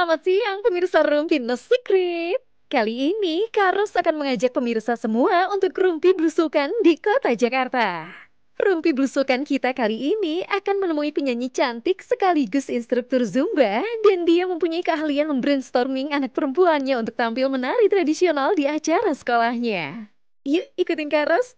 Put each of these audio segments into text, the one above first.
Selamat siang pemirsa Rumpi No Secret. Kali ini Karos akan mengajak pemirsa semua untuk rumpi belusukan di kota Jakarta. Rumpi belusukan kita kali ini akan menemui penyanyi cantik sekaligus instruktur Zumba dan dia mempunyai keahlian membrainstorming anak perempuannya untuk tampil menari tradisional di acara sekolahnya. Yuk ikutin Karos.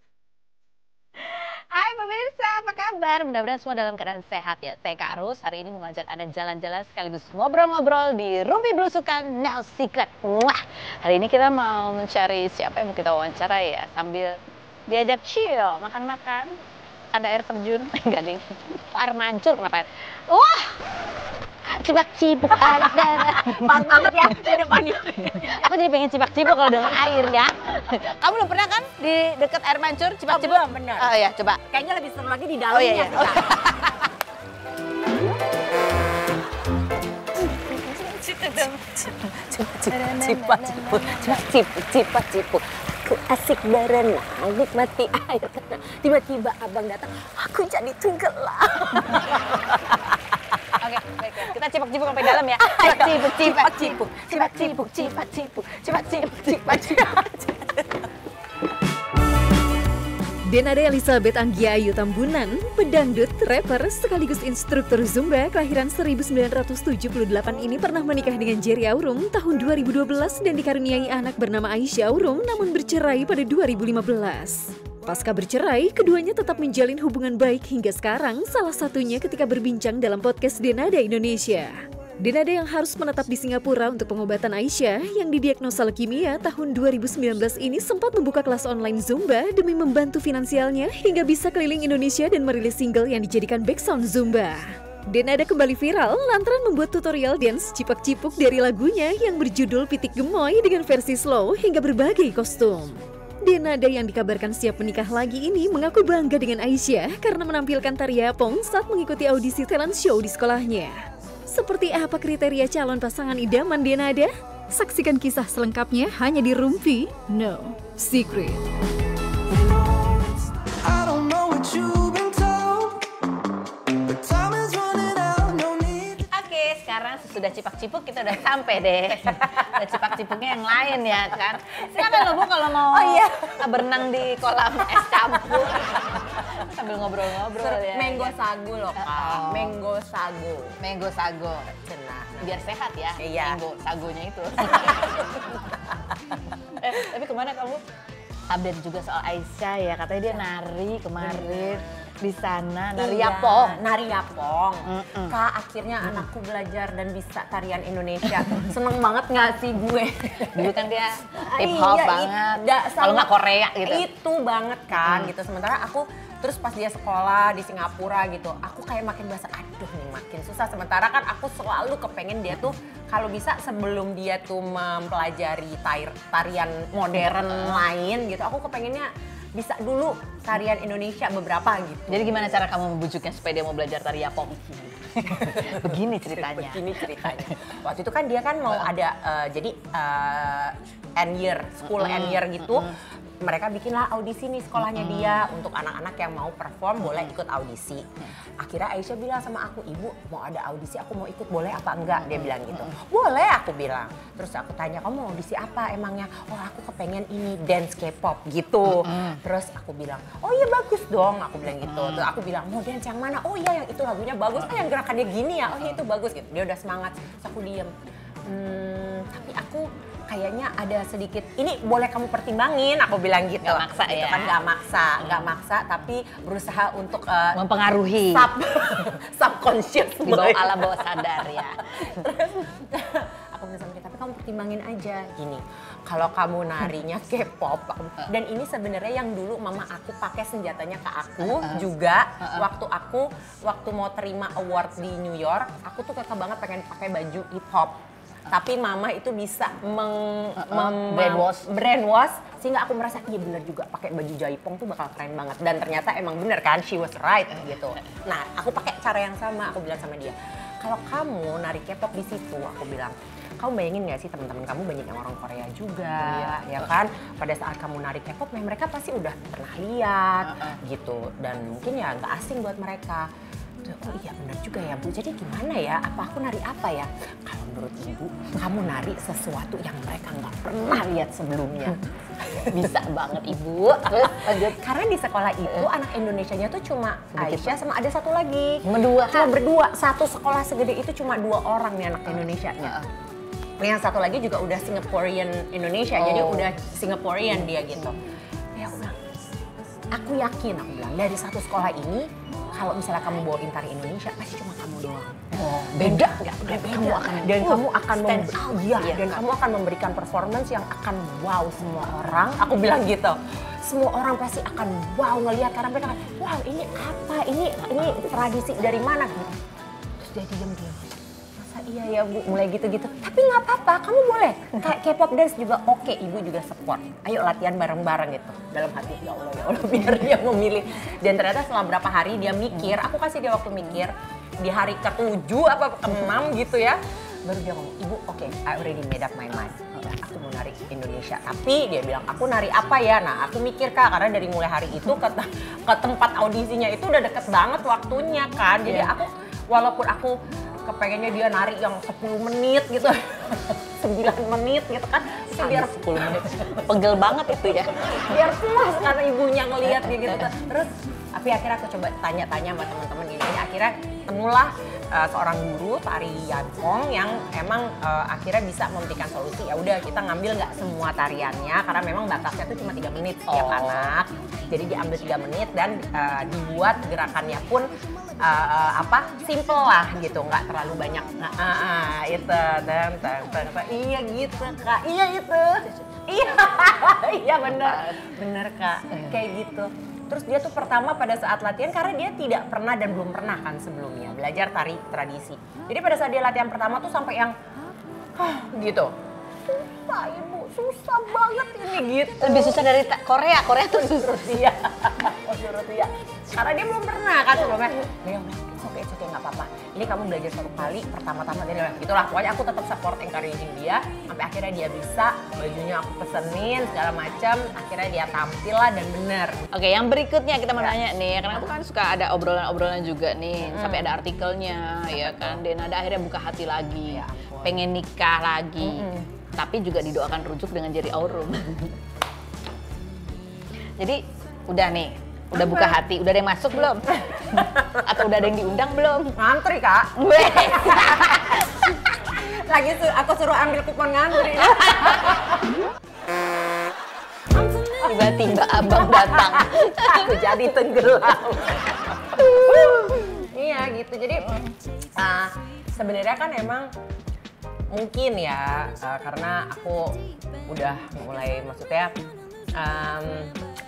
Hai pemirsa, apa kabar? Mudah-mudahan semua dalam keadaan sehat ya. Saya Kak Arus, hari ini mengajak Anda jalan-jalan sekaligus ngobrol-ngobrol di Rumpi Belusukan No Secret. Wah, hari ini kita mau mencari siapa yang mau kita wawancara ya. Sambil diajak chill, makan-makan. Ada air terjun, enggak ding. Air mancur, kenapa? Wah, cibak-cibuk ada. Pas banget ya di depannya. Aku jadi pengen cibak-cibuk kalau dengan air ya. Kamu belum pernah kan di dekat air mancur cibak-cibuk? Belum, benar. Oh ya, coba. Kayaknya lebih seru lagi di Oh dalamnya. iya, iya. Cipat-cipuk. Aku asik berenang, nikmati air tenang. Tiba-tiba abang datang, aku jadi tenggelam. Oke, baik ya. Kita cipak-cipuk sampai dalam ya. Cipak-cipuk. Denada Elizabeth Anggia Ayu Tambunan, pedangdut, rapper, sekaligus instruktur Zumba kelahiran 1978 ini pernah menikah dengan Jerry Aurum tahun 2012 dan dikaruniai anak bernama Aisyah Aurum namun bercerai pada 2015. Pasca bercerai, keduanya tetap menjalin hubungan baik hingga sekarang, salah satunya ketika berbincang dalam podcast Denada Indonesia. Denada yang harus menetap di Singapura untuk pengobatan Aisyah yang didiagnosa leukemia tahun 2019 ini sempat membuka kelas online Zumba demi membantu finansialnya hingga bisa keliling Indonesia dan merilis single yang dijadikan backsound Zumba. Denada kembali viral lantaran membuat tutorial dance cipak-cipuk dari lagunya yang berjudul Pitik Gemoy dengan versi slow hingga berbagai kostum. Denada yang dikabarkan siap menikah lagi ini mengaku bangga dengan Aisyah karena menampilkan tari Yapong saat mengikuti audisi talent show di sekolahnya. Seperti apa kriteria calon pasangan idaman Denada? Saksikan kisah selengkapnya hanya di Rumpi No Secret. Oke, sekarang sesudah cipak-cipuk kita udah sampai deh. Udah cipak-cipuknya yang lain ya kan. Silakan loh Bu kalau mau berenang di kolam es campur. Sambil ngobrol-ngobrol ya. Mango sagu loh Kak, mango sagu. Mango sago. Cenah. Biar sehat ya. Iya. Mango sagonya itu. Tapi kemana kamu? Update juga soal Aisyah ya, katanya dia nari kemarin di sana, nari Iya, Yapong. Nari Yapong. Kak, akhirnya anakku belajar dan bisa tarian Indonesia. Seneng banget nggak sih gue? Dulu kan dia hip hop Iya, banget, kalau sama- nggak Korea gitu. Itu banget kan gitu. Sementara aku terus pas dia sekolah di Singapura gitu, aku kayak makin bahasa aduh nih makin susah. Sementara kan aku selalu kepengen dia tuh kalau bisa sebelum dia tuh mempelajari tarian modern lain gitu, aku kepengennya bisa dulu tarian Indonesia beberapa gitu. Jadi gimana cara kamu membujuknya supaya dia mau belajar tari Yapong? Begini ceritanya. Begini ceritanya. Waktu itu kan dia kan mau ada jadi end year, school end year gitu. Mereka bikinlah audisi nih sekolahnya dia untuk anak-anak yang mau perform boleh ikut audisi. Akhirnya Aisyah bilang sama aku, ibu mau ada audisi aku mau ikut boleh apa enggak? Dia bilang gitu. Boleh aku bilang. Terus aku tanya kamu mau audisi apa emangnya? Oh aku kepengen ini dance K-pop gitu. Terus aku bilang oh iya bagus dong aku bilang gitu. Terus aku bilang mau dance yang mana? Oh iya yang itu lagunya bagus. Oh yang gerakannya gini ya? Oh iya itu bagus gitu. Dia udah semangat. Terus aku diem. Tapi aku kayaknya ada sedikit, ini boleh kamu pertimbangin, aku bilang gitu. Gak maksa gitu ya? kan, gak maksa, tapi berusaha untuk Mempengaruhi. subconscious. Di bawah alam bawah sadar ya. Terus aku bilang sama dia, tapi kamu pertimbangin aja gini. Kalau kamu narinya K-pop, dan ini sebenarnya yang dulu mama aku pakai senjatanya ke aku juga. Waktu mau terima award di New York, aku tuh kekeh banget pengen pakai baju hip hop. Tapi mama itu bisa brainwash sehingga aku merasa iya bener juga pakai baju jaipong tuh bakal keren banget, dan ternyata emang bener kan, she was right gitu. Nah aku pakai cara yang sama, aku bilang sama dia kalau kamu nari K-pop di situ, aku bilang kamu bayangin gak sih teman-teman kamu banyak yang orang Korea juga, ya kan? Pada saat kamu nari K-pop, mereka pasti udah pernah lihat gitu, dan mungkin ya nggak asing buat mereka. Oh iya benar juga ya Bu, jadi gimana ya? Apa aku nari apa ya? Kalau menurut ibu kamu nari sesuatu yang mereka nggak pernah lihat sebelumnya. Bisa banget ibu. Terus lanjut. Karena di sekolah itu anak Indonesianya tuh cuma Aisyah sama ada satu lagi. Cuma berdua. Satu sekolah segede itu cuma 2 orang nih anak Indonesianya. Yang satu lagi juga udah Singaporean Indonesia, jadi udah Singaporean dia gitu. Ya udah, aku yakin, aku bilang dari satu sekolah ini kalau misalnya kamu bawain tari Indonesia pasti cuma kamu doang. Beda nggak? Kamu akan dan kamu akan dan kamu akan memberikan performance yang akan wow semua orang. Aku bilang gitu. Semua orang pasti akan wow ngelihat karena mereka kan, wow ini apa? Ini tradisi dari mana? Terus dia diam-diam. Masa iya ya Bu, mulai gitu-gitu. Tapi nggak apa-apa, kamu boleh. Kayak K-pop dance juga oke, ibu juga support. Ayo latihan bareng-bareng gitu. Dalam hati ya Allah biar dia memilih. Dan ternyata setelah berapa hari dia mikir, aku kasih dia waktu mikir di hari ke-7 apa ke-6 gitu ya. Baru dia ngomong, ibu oke, I already made up my mind. Aku mau nari Indonesia. Tapi dia bilang, aku nari apa ya? Nah aku mikir Kak, karena dari mulai hari itu ke tempat audisinya itu udah deket banget waktunya kan. Jadi aku, walaupun aku kepengennya dia nari yang 10 menit gitu. 9 menit gitu kan. Biar 10 menit. Pegel banget itu ya. Biar puas karena ibunya ngelihat gitu. Terus tapi akhirnya aku coba tanya-tanya sama teman-teman ini. Akhirnya temulah seorang guru tari Yanfong yang emang akhirnya bisa memberikan solusi. Ya udah kita ngambil nggak semua tariannya karena memang batasnya tuh cuma 3 menit setiap anak. Jadi diambil 3 menit dan dibuat gerakannya pun simple lah gitu, nggak terlalu banyak. Itu iya gitu Kak, iya itu. Iya bener Kak, kayak gitu. Terus dia tuh pertama pada saat latihan karena dia tidak pernah dan belum pernah kan sebelumnya belajar tari tradisi. Jadi pada saat dia latihan pertama tuh sampai yang gitu. Susah ibu, susah banget ini gitu. Lebih susah dari Korea, Korea tuh susah. Iya, karena dia belum pernah kan sebelumnya. Dia bilang, oke nggak apa-apa. Ini kamu belajar 1 kali, pertama-tama dia bilang gitulah. Pokoknya aku tetap support, encouraging dia. Sampai akhirnya dia bisa, bajunya aku pesenin segala macam. Akhirnya dia tampil lah dan bener. Oke, yang berikutnya kita mau nanya nih, karena aku kan suka ada obrolan-obrolan juga nih, sampai ada artikelnya, ya kan. Dan ada akhirnya buka hati lagi, pengen nikah lagi. Tapi juga didoakan rujuk dengan Jerry Aurum. Jadi udah nih, udah buka hati, udah ada yang masuk belum? Atau udah ada yang diundang belum? Ngantri Kak. Lagi aku suruh ambil kupon ngantri. Tiba-tiba abang datang. Aku jadi tenggelam. Iya gitu, jadi sebenarnya kan emang mungkin ya karena aku udah mulai maksudnya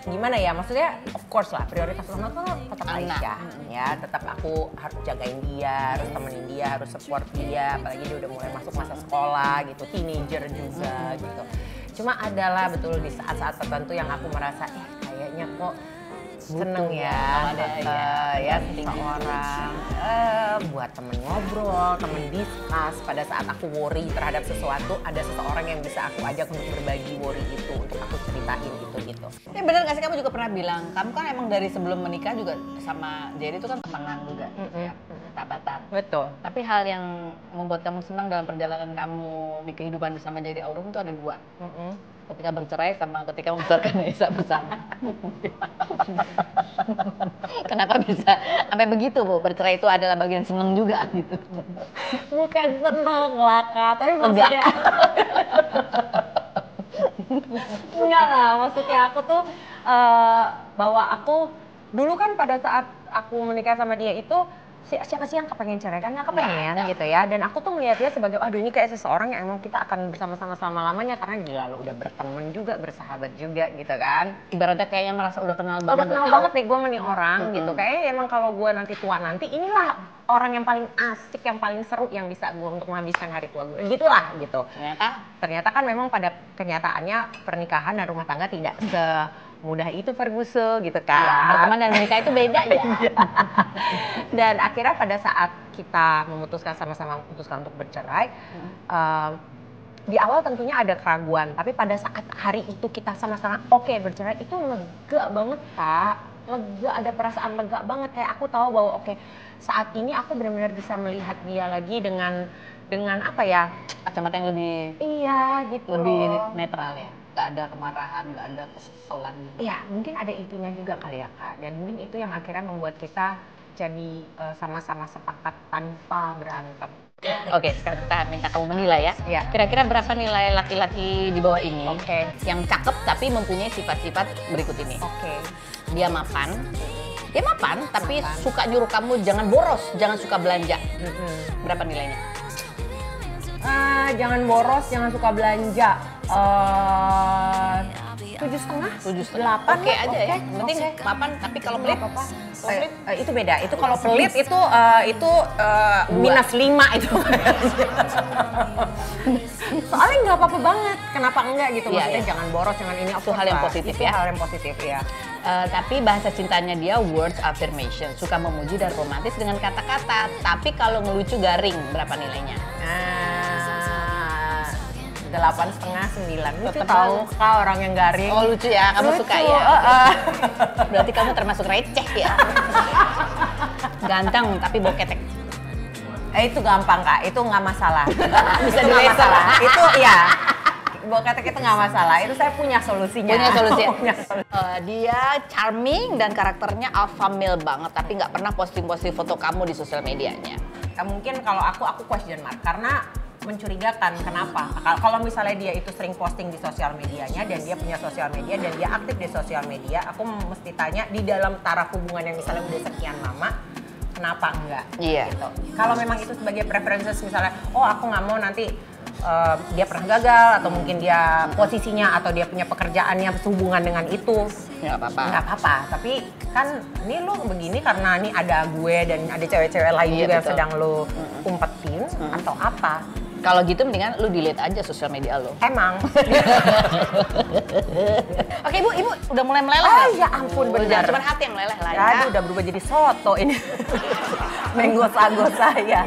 gimana ya, maksudnya of course lah prioritas utama tuh tetap Aisyah ya, tetap aku harus jagain dia, harus temenin dia, harus support dia, apalagi dia udah mulai masuk masa sekolah gitu, teenager juga gitu. Cuma adalah betul di saat-saat tertentu yang aku merasa kayaknya kok seneng ya, ya seseorang buat temen ngobrol, temen discuss. Pada saat aku worry terhadap sesuatu, ada seseorang yang bisa aku ajak untuk berbagi worry itu, untuk aku ceritain gitu. Tapi bener gak sih, kamu juga pernah bilang, kamu kan emang dari sebelum menikah juga sama Jerry itu kan temenan juga, ya, sahabatan. Betul. Tapi hal yang membuat kamu senang dalam perjalanan kamu di kehidupan bersama Jerry Aurum itu ada 2. Ketika bercerai sama ketika membesarkan Nesa bersama. Kenapa bisa sampai begitu, Bu? Bercerai itu adalah bagian seneng juga gitu. Bukan seneng lah Kak, tapi maksudnya enggak lah, maksudnya aku tuh bahwa aku dulu kan pada saat aku menikah sama dia itu siapa sih yang kepengen cerai, kan nggak kepengen gitu ya. Dan aku tuh melihat dia sebagai aduh ini kayak seseorang yang emang kita akan bersama-sama selama-lamanya karena gila lo udah berteman juga, bersahabat juga gitu kan. Ibaratnya kayaknya merasa udah kenal banget. Udah kenal banget nih gue sama nih orang gitu. Kayaknya emang kalau gue nanti tua nanti inilah orang yang paling asik, yang paling seru yang bisa gue untuk menghabiskan hari tua gue. Gitulah gitu. Ternyata kan memang pada kenyataannya pernikahan dan rumah tangga tidak mudah itu Ferguson gitu kan. Berteman dan menikah itu beda ya. Dan akhirnya pada saat kita memutuskan sama-sama memutuskan untuk bercerai, di awal tentunya ada keraguan, tapi pada saat hari itu kita sama-sama oke bercerai itu lega banget Kak. Lega, ada perasaan lega banget, kayak aku tahu bahwa oke, saat ini aku benar-benar bisa melihat dia lagi dengan dengan apa ya? Kacamata yang lebih Iya gitu. lebih netral ya. Nggak ada kemarahan, nggak ada kesesalan. Iya, mungkin ada itunya juga kali ya Kak. Dan mungkin itu yang akhirnya membuat kita jadi sama-sama sepakat tanpa berantem. Oke, sekarang kita minta kamu menilai ya. Iya. Kira-kira berapa nilai laki-laki di bawah ini Oke. yang cakep tapi mempunyai sifat-sifat berikut ini? Oke. Dia mapan, tapi suka nyuruh kamu jangan boros, jangan suka belanja. Berapa nilainya? Jangan boros, jangan suka belanja. 7,5, 8. Oke aja ya. Yang penting mapan, tapi kalau pelit, Itu beda. Itu kalau pelit itu minus 5 itu. Soalnya nggak apa-apa banget. Kenapa enggak gitu? Iya, Maksudnya iya. jangan boros, jangan ini. Itu hal yang positif Itu ya. hal yang positif ya. tapi bahasa cintanya dia words affirmation, suka memuji dan romantis dengan kata-kata. Tapi kalau ngelucu garing, berapa nilainya? 8,5, 9. Lucu Tetep tahu Kak orang yang garing. Oh lucu ya, kamu Lucu, suka ya? Berarti kamu termasuk receh ya? Ganteng tapi bau ketek. Itu gampang Kak, itu nggak masalah. Bisa Itu nggak dilaser. masalah. Itu ya. Bawa ketek itu nggak masalah. Itu saya punya solusinya. Punya solusi. Punya solusi. Dia charming dan karakternya alpha male banget, tapi nggak pernah posting-posting foto kamu di sosial medianya. Mungkin kalau aku question mark karena mencurigakan. Kenapa? Kalau misalnya dia itu sering posting di sosial medianya dan dia punya sosial media dan dia aktif di sosial media, aku mesti tanya di dalam taraf hubungan yang misalnya udah sekian lama, kenapa enggak? Iya. Gitu. Kalau memang itu sebagai preferences misalnya, oh aku nggak mau nanti dia pernah gagal atau mungkin dia posisinya atau dia punya pekerjaannya sehubungan dengan itu, Nggak apa-apa. nggak apa-apa. Tapi kan ini lo begini karena ini ada gue dan ada cewek-cewek lain Iya, juga yang betul. sedang lo umpetin atau apa. Kalau gitu mendingan lu delete aja sosial media lu. Emang. Oke ibu udah mulai meleleh. Oh nggak? ya ampun Oh, benar. jangan cuma hati yang meleleh lah ya. Aduh udah berubah jadi soto ini. Menggosa-gosa ya.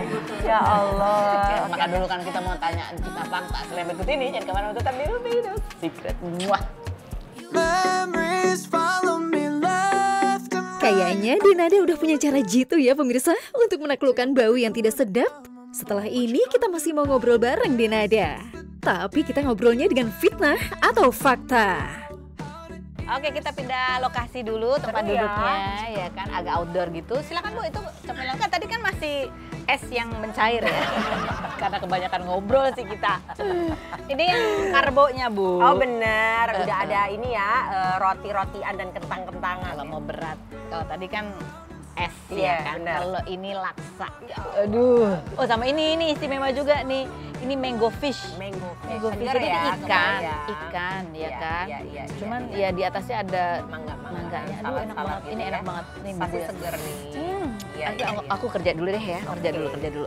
Ya Allah. Oke, maka dulu kan kita mau tanya kita fakta. Selain berikut ini, jangan kemana-mana, tetap di Ruby Secret. Muah. Memories follow me left and Kayaknya Denada udah punya cara jitu ya pemirsa untuk menaklukkan bau yang tidak sedap. Setelah ini kita masih mau ngobrol bareng Denada. Tapi kita ngobrolnya dengan fitnah atau fakta. Oke, kita pindah lokasi dulu tempat Seru ya. duduknya, ya kan agak outdoor gitu. Silakan Bu, itu cemilan kan tadi kan masih es yang mencair ya. Karena kebanyakan ngobrol sih kita. Ini yang karbonya, Bu. Oh bener, udah ada ini ya roti-rotian dan kentang-kentangan. Kalau mau berat, kalau tadi kan es Iya, ya kan. benar. Kalau ini laksa. Ya, aduh. Oh sama ini istimewa juga nih. Ini mango fish. Mango Mango fish segar jadi ya, ikan, kebayang. ya Iya, kan. iya, iya, Cuman iya. ya di atasnya ada Mangga. mangganya. Aduh enak Salad-salad banget. gitu Ini ya. enak banget. Nih Pasti bumbunya. seger nih. Iya, Ayo, iya, aku kerja dulu deh ya, kerja Oke. dulu.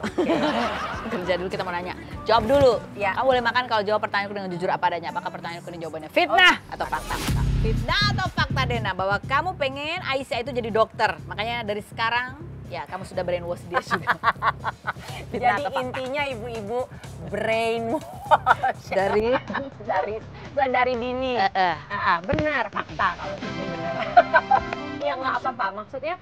Kerja dulu, kita mau nanya. Jawab dulu. Ya. Kamu boleh makan kalau jawab pertanyaanku dengan jujur apa adanya. Apakah pertanyaanku ini jawabannya fitnah atau fakta? Fitnah atau fakta, Dena? Bahwa kamu pengen Aisyah itu jadi dokter. Makanya dari sekarang, ya kamu sudah brainwash dia sudah. Fitnah Jadi atau fakta? intinya ibu-ibu brainwash dari dini. Benar, fakta kalau itu benar. Ya nggak apa-apa. Maksudnya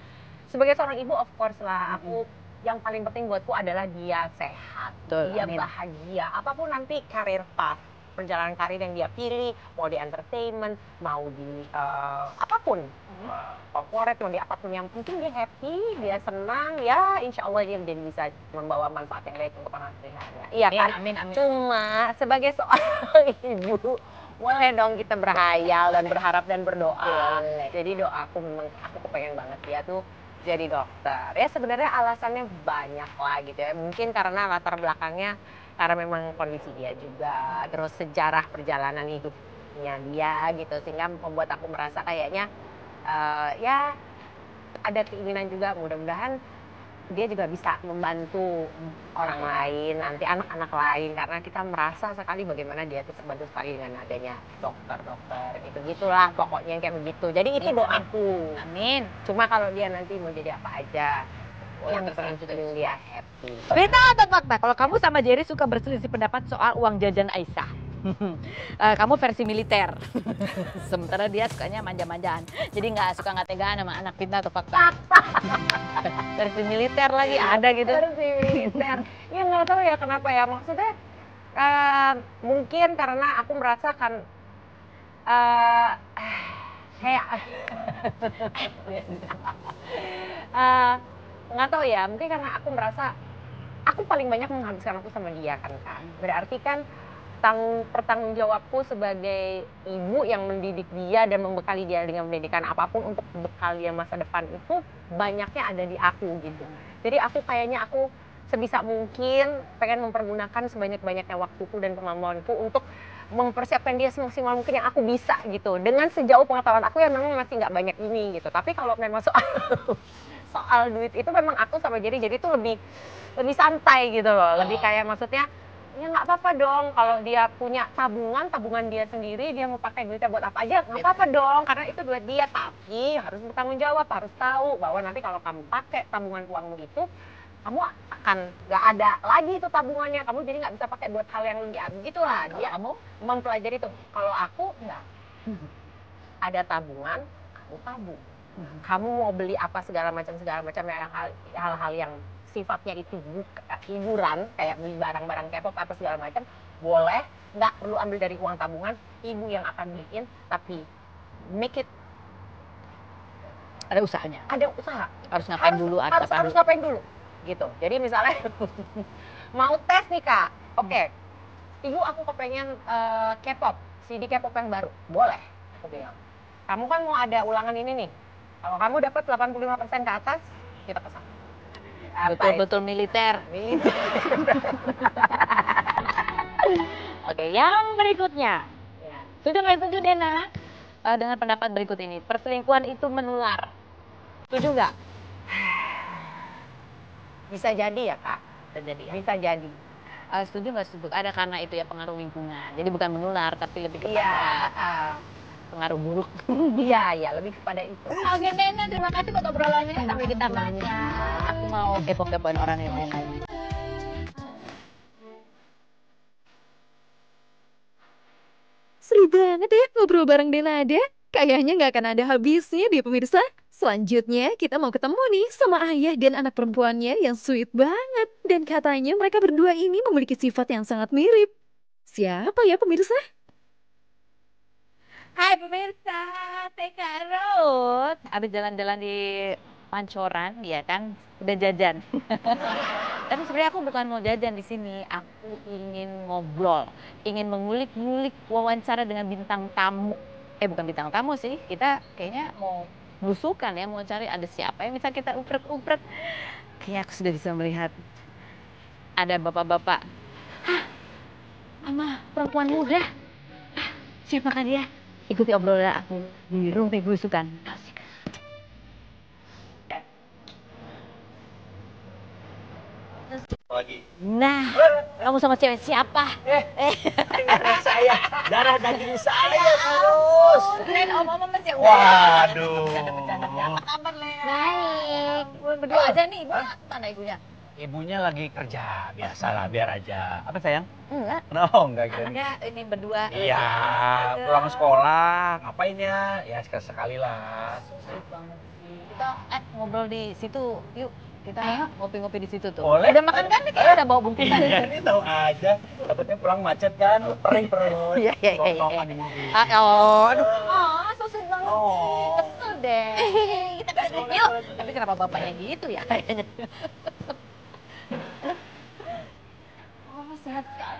sebagai seorang ibu of course lah aku yang paling penting buatku adalah dia sehat, Betul, dia amin. bahagia. Apapun nanti karir path, perjalanan karir yang dia pilih, mau di entertainment, mau di apapun, corporate, mau di apapun yang penting dia happy, dia senang, ya insya Allah dia jadi bisa membawa manfaat yang baik untuk orang lainnya. Iya kan? Amin, amin. Cuma sebagai seorang ibu, boleh dong kita berhayal dan berharap dan berdoa. Jadi doaku memang aku kepengen banget dia tuh jadi dokter. Ya sebenarnya alasannya banyak lah gitu ya. Mungkin karena latar belakangnya karena memang kondisi dia juga, terus sejarah perjalanan hidupnya dia gitu sehingga membuat aku merasa kayaknya ya ada keinginan juga mudah-mudahan dia juga bisa membantu orang lain, nanti anak-anak lain karena kita merasa sekali bagaimana dia tuh terbantu sekali dengan adanya dokter-dokter gitulah pokoknya kayak begitu. Jadi itu doaku. Amin. Cuma kalau dia nanti mau jadi apa aja, yang penting dia happy. Fitnah atau fakta? Kalau kamu sama Jerry suka berselisih pendapat soal uang jajan Aisyah. Kamu versi militer. Sementara dia sukanya manja-manjaan. Jadi nggak tegaan sama anak pintar atau fakta. Versi militer lagi ada gitu. Versi militer. Ya nggak tahu ya kenapa ya. Maksudnya mungkin karena aku merasakan kayak nggak tahu ya. Mungkin karena aku merasa aku paling banyak menghabiskan waktu sama dia kan Kak. Berarti kan pertanggung jawabku sebagai ibu yang mendidik dia dan membekali dia dengan pendidikan apapun untuk bekal dia masa depan itu banyaknya ada di aku gitu. Jadi aku kayaknya aku sebisa mungkin pengen mempergunakan sebanyak-banyaknya waktuku dan kemampuanku untuk mempersiapkan dia semaksimal mungkin yang aku bisa gitu. Dengan sejauh pengetahuan aku yang memang masih nggak banyak ini gitu. Tapi kalau memang soal duit itu memang aku sama jadi itu lebih santai gitu loh. Lebih kayak maksudnya ya nggak apa-apa dong kalau dia punya tabungan dia sendiri, dia mau pakai duitnya buat apa aja nggak apa-apa dong karena itu duit dia, tapi harus bertanggung jawab, harus tahu bahwa nanti kalau kamu pakai tabungan uangmu itu kamu akan nggak ada lagi itu tabungannya, kamu jadi nggak bisa pakai buat hal yang ya begitulah. Dia kamu mempelajari itu. Kalau aku nggak ada tabungan, kamu tabung, kamu mau beli apa segala macam hal-hal yang sifatnya itu hiburan kayak beli barang-barang K-pop apa segala macam boleh, nggak perlu ambil dari uang tabungan, ibu yang akan beliin, tapi make it Ada usahanya. ada usaha. Harus ngapain dulu? Harus ngapain dulu gitu. Jadi misalnya mau tes nih Kak, oke, ibu aku kepengen K-pop, CD K-pop yang baru, boleh aku bilang. Kamu kan mau ada ulangan ini nih, kalau kamu dapat 85% ke atas kita kesana. Betul-betul militer. Oke, yang berikutnya. Setuju nggak setuju Dena? Dengan pendapat berikut ini, perselingkuhan itu menular. Setuju nggak? Bisa jadi ya Kak, bisa jadi. Setuju nggak setuju? Ada karena itu ya pengaruh lingkungan. Jadi bukan menular, tapi lebih kepada pengaruh buruk. Iya, lebih kepada itu. Oke Dena, terima kasih buat obrolannya. Sampai kita banyak. Aku mau kepo-kepoin orang yang lain lagi. Seru banget ya ngobrol bareng Denada. Kayaknya nggak akan ada habisnya deh pemirsa. Selanjutnya kita mau ketemu nih sama ayah dan anak perempuannya yang sweet banget. Dan katanya mereka berdua ini memiliki sifat yang sangat mirip. Siapa ya pemirsa? Hai pemirsa, TK Ruth. Habis jalan-jalan di Pancoran, ya kan, udah jajan. Tapi sebenarnya aku bukan mau jajan di sini. Aku ingin ngobrol, ingin mengulik-ngulik wawancara dengan bintang tamu. Bukan bintang tamu sih, kita kayaknya mau belusukan ya, mau cari ada siapa yang bisa kita uprek-uprek. Kayaknya aku sudah bisa melihat ada bapak-bapak. Sama perempuan muda. Siapakah dia? Ikuti obrolan aku di Rumpi Belusukan. Nah, kamu sama cewek siapa? Saya, darah daging saya terus. Keren om masih Waduh. Apa kabar Lea? Baik. Berdua aja nih, ibunya mana ibunya? Ibunya lagi kerja, biasalah biar aja. Apa sayang? Enggak. No, enggak gitu. Enggak, ini berdua. Iya, pulang sekolah, ngapain ya? Ya sekali-sekali lah. Sweet banget sih. Kita ngobrol di situ, yuk. Kita ngopi-ngopi di situ tuh. Boleh. Udah makan kan? Kita udah bawa bungkusan. Iya, ini tahu aja. Takutnya pulang macet kan, perih perut. Iya. Tontongan di mobil. Aduh. So sweet banget. Oh. Kesel deh. Kita bisa yuk. Tapi kenapa bapaknya gitu ya? Sehat sekali.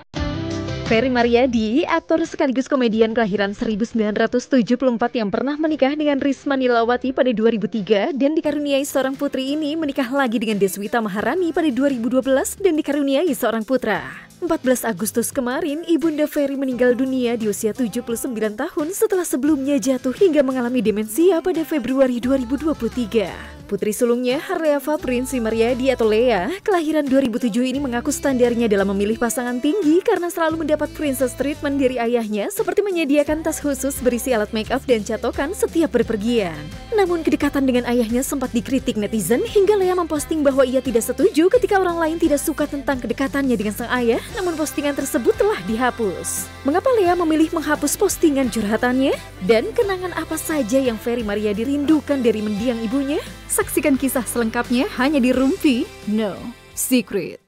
Ferry Maryadi, aktor sekaligus komedian kelahiran 1974 yang pernah menikah dengan Risma Nilawati pada 2003 dan dikaruniai seorang putri ini menikah lagi dengan Deswita Maharani pada 2012 dan dikaruniai seorang putra. 14 Agustus kemarin, Ibunda Ferry meninggal dunia di usia 79 tahun setelah sebelumnya jatuh hingga mengalami demensia pada Februari 2023. Putri sulungnya, Harleava Prinsi Maryadi atau Lea, kelahiran 2007 ini mengaku standarnya dalam memilih pasangan tinggi karena selalu mendapat princess treatment dari ayahnya seperti menyediakan tas khusus berisi alat make up dan catokan setiap berpergian. Namun kedekatan dengan ayahnya sempat dikritik netizen hingga Lea memposting bahwa ia tidak setuju ketika orang lain tidak suka tentang kedekatannya dengan sang ayah, namun postingan tersebut telah dihapus. Mengapa Lea memilih menghapus postingan curhatannya? Dan kenangan apa saja yang Ferry Mariadi rindukan dari mendiang ibunya? Saksikan kisah selengkapnya hanya di Rumpi No Secret.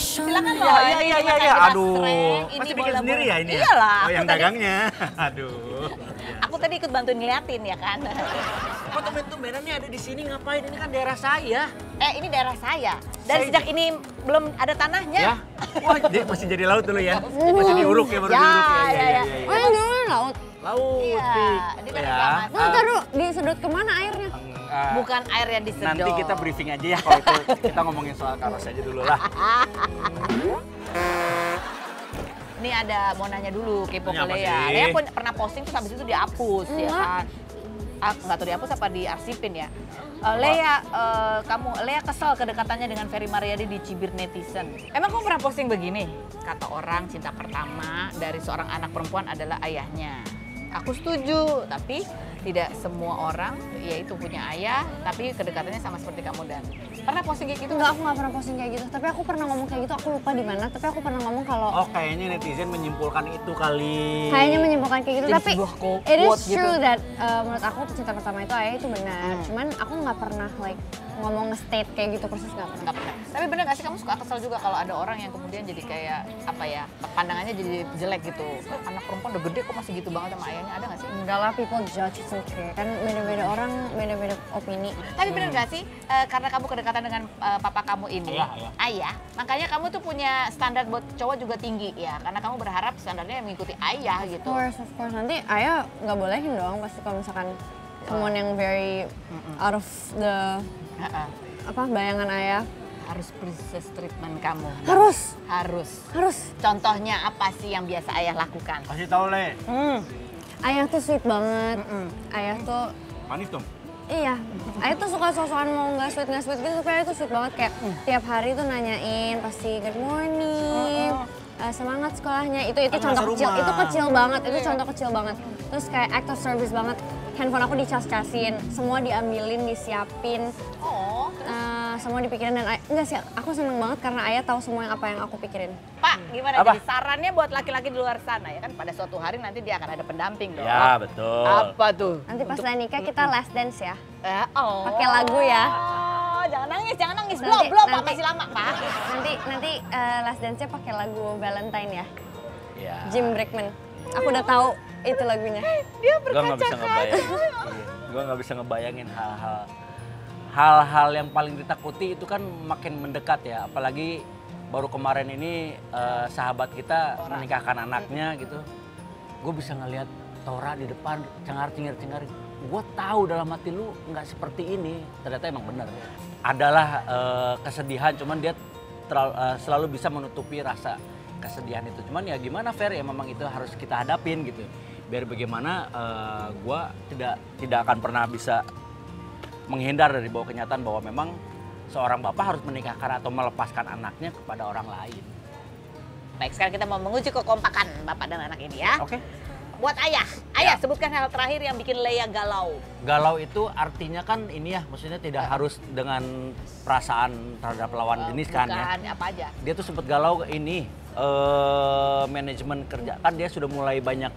Silakan loh. Iya. Aduh, Ini masih bikin bola-bola. sendiri ya ini ya? Iyalah. Oh, aku yang tadi- dagangnya. Aduh. Aku tadi ikut bantuin ngeliatin ya kan. Kok tumben-tumbenan nih ada di sini ngapain? Ini kan daerah saya. Ini daerah saya. Dan sejak ini belum ada tanahnya. Ya? Wah, masih jadi laut dulu ya? Masih diuruk ya, baru diuruk ya? Ya. Oh yang dulu laut. Laut, Iya, Tik. ini kan Ya. reklamasi. Nah, taruh disedot kemana airnya? Bukan air yang disedot. Nanti kita briefing aja ya kalau itu kita ngomongin soal karos aja dulu lah. Ini ada mau nanya dulu kepo ke Nanya apa Lea. sih? Lea pernah posting terus habis itu dihapus ya Enggak. kan. Nggak tahu dihapus apa diarsipin ya. Lea kesel kedekatannya dengan Ferry Mariadi dicibir netizen. Emang kamu pernah posting begini? Kata orang cinta pertama dari seorang anak perempuan adalah ayahnya. Aku setuju, tapi tidak semua orang yaitu punya ayah, tapi kedekatannya sama seperti kamu dan pernah posting kayak gitu? Enggak, aku nggak pernah posting kayak gitu. Tapi aku pernah ngomong kayak gitu, aku lupa di mana. Tapi aku pernah ngomong kalau Oh, kayaknya netizen menyimpulkan itu kali. kayaknya menyimpulkan kayak gitu. Jadi Tapi sebuah it is quote gitu. true that menurut aku cinta pertama itu ayah itu benar. Cuman aku nggak pernah like ngomong nge-state kayak gitu persis nggak pernah. Nggak pernah. Tapi bener gak sih kamu suka kesel juga kalau ada orang yang kemudian jadi kayak apa ya, pandangannya jadi jelek gitu. Anak perempuan udah gede kok masih gitu banget sama ayahnya, ada gak sih? Enggak lah, people judge it's okay. Kan beda-beda orang, beda-beda opini. Tapi bener gak sih, karena kamu kedekatan dengan papa kamu ini, ayah, makanya kamu tuh punya standar buat cowok juga tinggi ya, karena kamu berharap standarnya mengikuti ayah gitu. Of course. Nanti ayah nggak bolehin dong pasti kalau misalkan someone yang very out of the bayangan ayah. Harus princess treatment kamu. Harus. Contohnya apa sih yang biasa ayah lakukan? Kasih tahu, Le. Ayah tuh sweet banget. Ayah tuh Manis dong. iya. Ayah tuh suka sosokan mau nggak sweet gitu, tapi ayah tuh sweet banget kayak tiap hari tuh nanyain pasti good morning. Semangat sekolahnya itu Kan contoh masa kecil, rumah. itu kecil banget, itu contoh kecil banget. Terus kayak act of service banget, handphone aku dicas-casin, semua diambilin, disiapin, Oh, semua dipikirin dan enggak sih, aku seneng banget karena ayah tahu semua yang apa yang aku pikirin. Pak, gimana Apa? jadi sarannya buat laki-laki di luar sana ya kan pada suatu hari nanti dia akan ada pendamping dong. Ya, betul. Apa tuh? Nanti pas udah nikah kita last dance ya, Oh. pakai lagu ya. Oh, jangan nangis. Nanti- Belum, Pak, nanti- masih lama, Pak. Nanti last dance-nya pakai lagu Valentine ya, Ya. Jim Brickman. Aku udah tahu itu lagunya. Gue nggak bisa ngebayangin. Gue nggak bisa ngebayangin hal-hal yang paling ditakuti itu kan makin mendekat ya. Apalagi baru kemarin ini sahabat kita menikahkan anaknya gitu. Gue bisa ngelihat Tora di depan cengar-cengir. Gue tahu dalam hati lu nggak seperti ini. Ternyata emang bener. Adalah kesedihan, cuman dia selalu bisa menutupi rasa kesedihan itu. Cuman ya gimana Fer, ya memang itu harus kita hadapin gitu. Biar bagaimana gue tidak akan pernah bisa menghindar dari bahwa kenyataan bahwa memang seorang bapak harus menikahkan atau melepaskan anaknya kepada orang lain. Baik, sekarang kita mau menguji kekompakan bapak dan anak ini ya. Oke. Buat ayah, sebutkan hal terakhir yang bikin Lea galau. Galau itu artinya kan ini ya, maksudnya tidak harus dengan perasaan terhadap lawan jenis kan ya. Bukan, apa aja. Dia tuh sempat galau ini manajemen kerja, kan dia sudah mulai banyak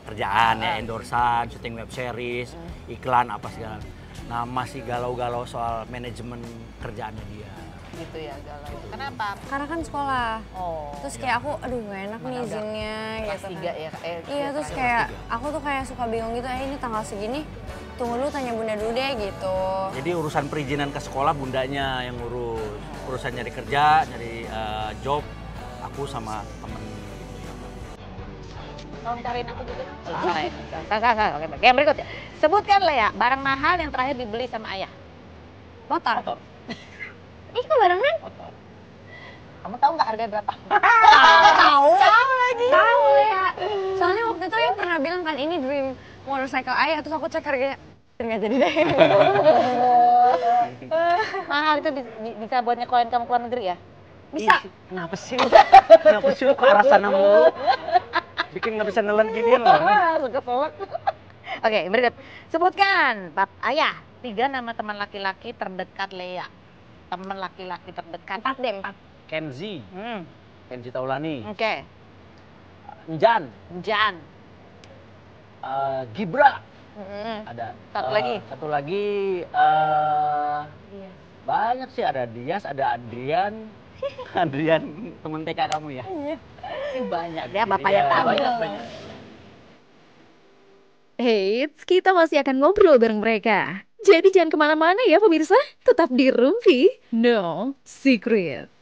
kerjaan ya, endorsan, syuting web series, iklan apa segala. Nah masih galau-galau soal manajemen kerjaannya dia. Gitu ya, galau. Kenapa? Karena kan sekolah. Oh, Terus kayak aku, aduh gak enak nih Mana udah izinnya kelas gitu 3 kan. ya. Iya, terus kayak aku tuh kayak suka bingung gitu, ini tanggal segini, tunggu dulu tanya bunda dulu deh gitu. Jadi urusan perizinan ke sekolah bundanya yang ngurus. Urusan nyari kerja, nyari job, aku sama temen. Tolong cariin aku juga. Salah. Oke, yang berikutnya. Sebutkan Lea, barang mahal yang terakhir dibeli sama ayah. Motor. Ih, kok barengan? Kamu tahu nggak harganya berapa? Tahu lagi. Tahu ya. Soalnya waktu itu yang pernah bilang kan ini dream motorcycle ayah, terus aku cek harganya. Nggak jadi deh. Mahal itu bisa buat nyekoin kamu ke luar negeri ya? Bisa. Kenapa sih? Kenapa sih ke arah sana mulu? Bikin nggak bisa nelen gini loh. Suka pelak. Oke, berikut. Sebutkan, Ayah, 3 nama teman laki-laki terdekat Lea. Teman laki-laki terdekat. 4 deh, 4. Kenzi, Hmm, Kenzi Taulani, oke. Njan, Jan. Gibra, Hmm, ada Satu lagi? Satu lagi banyak sih, ada Dias, ada Adrian. Adrian temen TK kamu ya? Iya. Banyak. Dia bapaknya tahu. Banyak. Eits, kita masih akan ngobrol bareng mereka. Jadi jangan kemana-mana ya pemirsa, tetap di Rumpi No Secret.